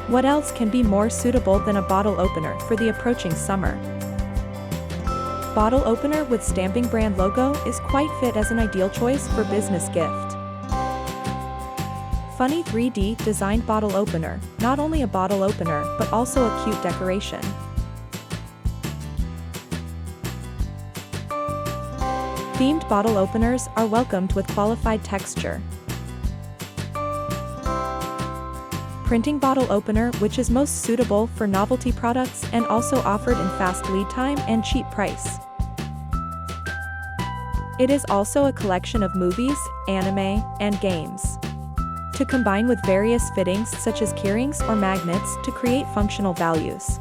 What else can be more suitable than a bottle opener for the approaching summer? Bottle opener with stamping brand logo is quite fit as an ideal choice for business gift. Funny 3D designed bottle opener, not only a bottle opener but also a cute decoration. Themed bottle openers are welcomed with qualified texture. Printing bottle opener, which is most suitable for novelty products and also offered in fast lead time and cheap price. It is also a collection of movies, anime, and games. To combine with various fittings such as keyrings or magnets to create functional values.